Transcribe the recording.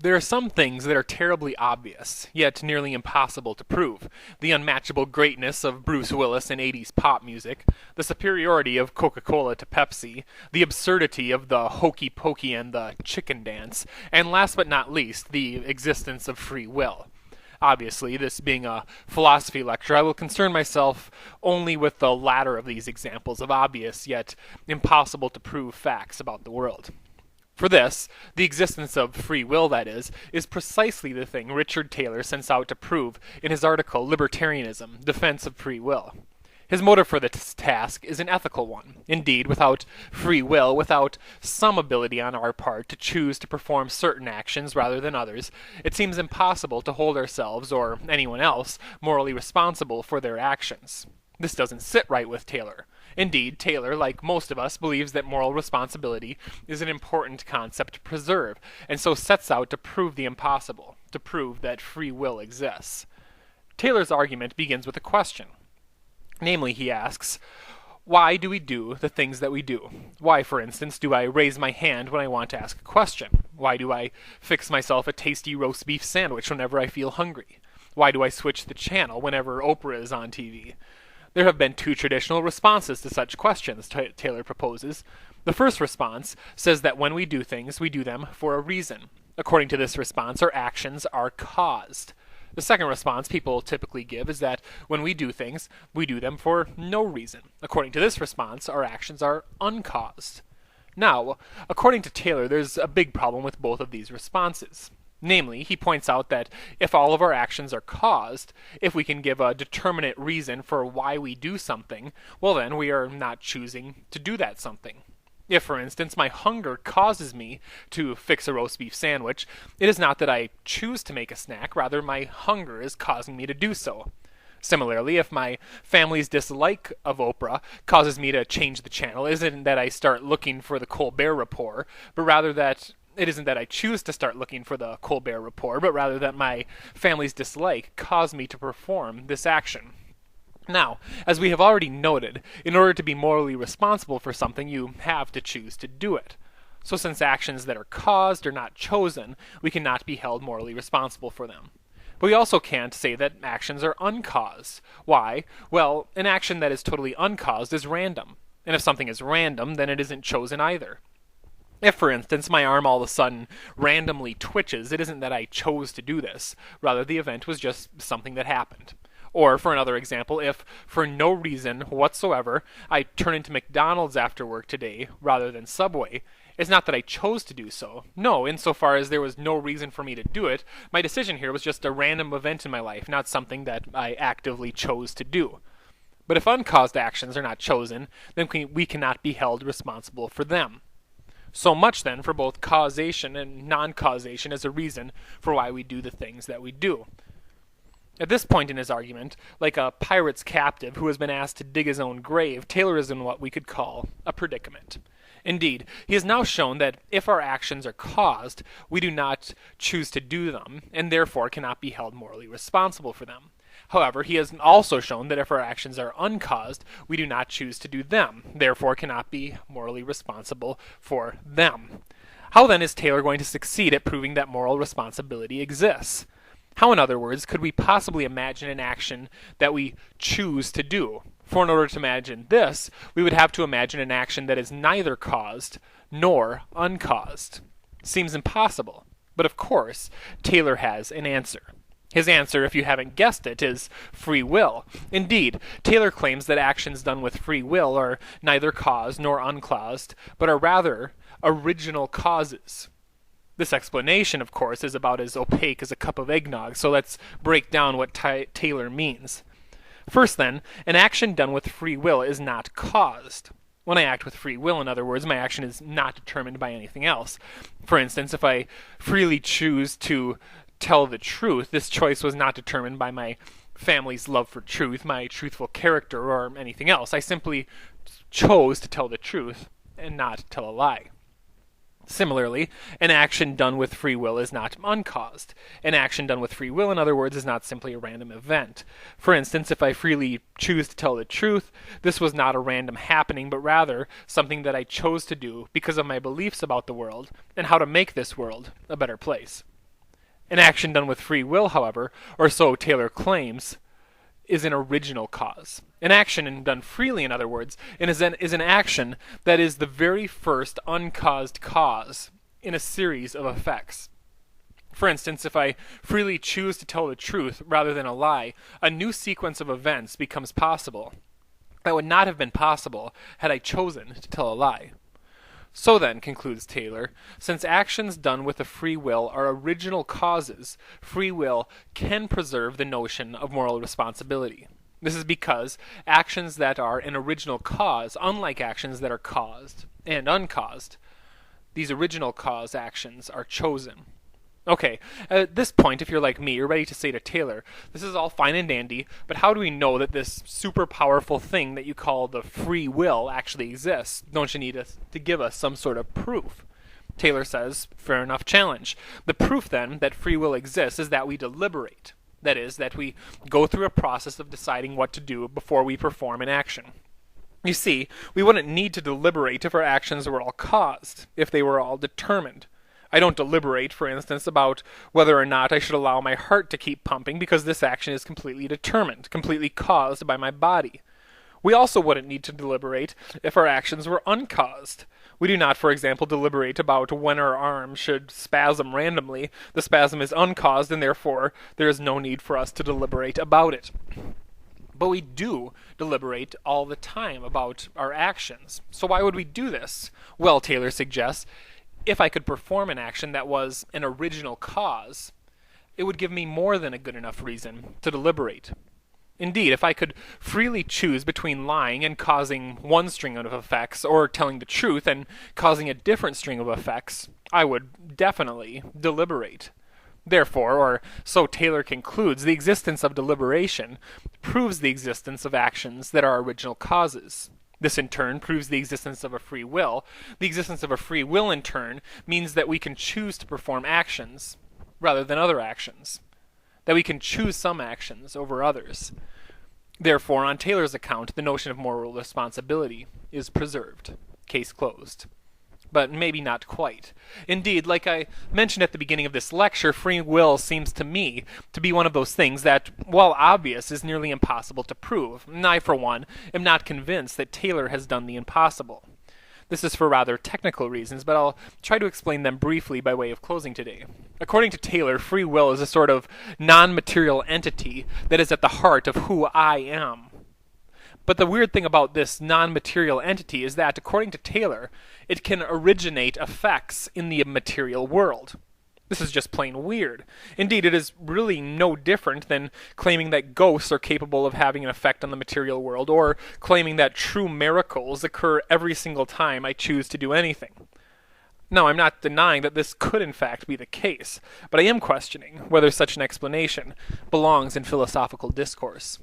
There are some things that are terribly obvious, yet nearly impossible to prove. The unmatchable greatness of Bruce Willis in 80s pop music, the superiority of Coca-Cola to Pepsi, the absurdity of the hokey pokey and the chicken dance, and last but not least, the existence of free will. Obviously, this being a philosophy lecture, I will concern myself only with the latter of these examples of obvious yet impossible to prove facts about the world. For this, the existence of free will, that is precisely the thing Richard Taylor sets out to prove in his article Libertarianism, Defense of Free Will. His motive for this task is an ethical one. Indeed, without free will, without some ability on our part to choose to perform certain actions rather than others, it seems impossible to hold ourselves, or anyone else, morally responsible for their actions. This doesn't sit right with Taylor. Indeed, Taylor, like most of us, believes that moral responsibility is an important concept to preserve, and so sets out to prove the impossible, to prove that free will exists. Taylor's argument begins with a question. Namely, he asks, why do we do the things that we do? Why, for instance, do I raise my hand when I want to ask a question? Why do I fix myself a tasty roast beef sandwich whenever I feel hungry? Why do I switch the channel whenever Oprah is on TV? There have been two traditional responses to such questions, Taylor proposes. The first response says that when we do things, we do them for a reason. According to this response, our actions are caused. The second response people typically give is that when we do things, we do them for no reason. According to this response, our actions are uncaused. Now, according to Taylor, there's a big problem with both of these responses. Namely, he points out that if all of our actions are caused, if we can give a determinate reason for why we do something, well then we are not choosing to do that something. If, for instance, my hunger causes me to fix a roast beef sandwich, it is not that I choose to make a snack, rather my hunger is causing me to do so. Similarly, if my family's dislike of Oprah causes me to change the channel, it isn't that I start looking for the Colbert Report, but rather that it isn't that I choose to start looking for the Colbert Report, but rather that my family's dislike caused me to perform this action. Now, as we have already noted, in order to be morally responsible for something, you have to choose to do it. So since actions that are caused are not chosen, we cannot be held morally responsible for them. But we also can't say that actions are uncaused. Why? Well, an action that is totally uncaused is random. And if something is random, then it isn't chosen either. If, for instance, my arm all of a sudden randomly twitches, it isn't that I chose to do this. Rather, the event was just something that happened. Or, for another example, if, for no reason whatsoever, I turn into McDonald's after work today rather than Subway, it's not that I chose to do so. No, insofar as there was no reason for me to do it, my decision here was just a random event in my life, not something that I actively chose to do. But if uncaused actions are not chosen, then we cannot be held responsible for them. So much, then, for both causation and non-causation as a reason for why we do the things that we do. At this point in his argument, like a pirate's captive who has been asked to dig his own grave, Taylor is in what we could call a predicament. Indeed, he has now shown that if our actions are caused, we do not choose to do them, and therefore cannot be held morally responsible for them. However, he has also shown that if our actions are uncaused, we do not choose to do them, therefore cannot be morally responsible for them. How then is Taylor going to succeed at proving that moral responsibility exists? How, in other words, could we possibly imagine an action that we choose to do? For in order to imagine this, we would have to imagine an action that is neither caused nor uncaused. Seems impossible. But of course, Taylor has an answer. His answer, if you haven't guessed it, is free will. Indeed, Taylor claims that actions done with free will are neither caused nor uncaused, but are rather original causes. This explanation, of course, is about as opaque as a cup of eggnog, so let's break down what Taylor means. First, then, an action done with free will is not caused. When I act with free will, in other words, my action is not determined by anything else. For instance, if I freely choose to tell the truth, this choice was not determined by my family's love for truth, my truthful character, or anything else. I simply chose to tell the truth and not tell a lie. Similarly, an action done with free will is not uncaused. An action done with free will, in other words, is not simply a random event. For instance, if I freely choose to tell the truth, this was not a random happening, but rather something that I chose to do because of my beliefs about the world and how to make this world a better place. An action done with free will, however, or so Taylor claims, is an original cause. An action done freely, in other words, is an action that is the very first uncaused cause in a series of effects. For instance, if I freely choose to tell the truth rather than a lie, a new sequence of events becomes possible that would not have been possible had I chosen to tell a lie. So then, concludes Taylor, since actions done with a free will are original causes, free will can preserve the notion of moral responsibility. This is because actions that are an original cause, unlike actions that are caused and uncaused, these original cause actions are chosen. Okay, at this point, if you're like me, you're ready to say to Taylor, this is all fine and dandy, but how do we know that this super powerful thing that you call the free will actually exists? Don't you need to give us some sort of proof? Taylor says, fair enough challenge. The proof, then, that free will exists is that we deliberate. That is, that we go through a process of deciding what to do before we perform an action. You see, we wouldn't need to deliberate if our actions were all caused, if they were all determined. I don't deliberate, for instance, about whether or not I should allow my heart to keep pumping because this action is completely determined, completely caused by my body. We also wouldn't need to deliberate if our actions were uncaused. We do not, for example, deliberate about when our arm should spasm randomly. The spasm is uncaused, and therefore there is no need for us to deliberate about it. But we do deliberate all the time about our actions. So why would we do this? Well, Taylor suggests, if I could perform an action that was an original cause, it would give me more than a good enough reason to deliberate. Indeed, if I could freely choose between lying and causing one string of effects, or telling the truth and causing a different string of effects, I would definitely deliberate. Therefore, or so Taylor concludes, the existence of deliberation proves the existence of actions that are original causes. This, in turn, proves the existence of a free will. The existence of a free will, in turn, means that we can choose to perform actions rather than other actions, that we can choose some actions over others. Therefore, on Taylor's account, the notion of moral responsibility is preserved. Case closed. But maybe not quite. Indeed, like I mentioned at the beginning of this lecture, free will seems to me to be one of those things that, while obvious, is nearly impossible to prove. And I, for one, am not convinced that Taylor has done the impossible. This is for rather technical reasons, but I'll try to explain them briefly by way of closing today. According to Taylor, free will is a sort of non-material entity that is at the heart of who I am. But the weird thing about this non-material entity is that, according to Taylor, it can originate effects in the material world. This is just plain weird. Indeed, it is really no different than claiming that ghosts are capable of having an effect on the material world, or claiming that true miracles occur every single time I choose to do anything. Now, I'm not denying that this could in fact be the case, but I am questioning whether such an explanation belongs in philosophical discourse.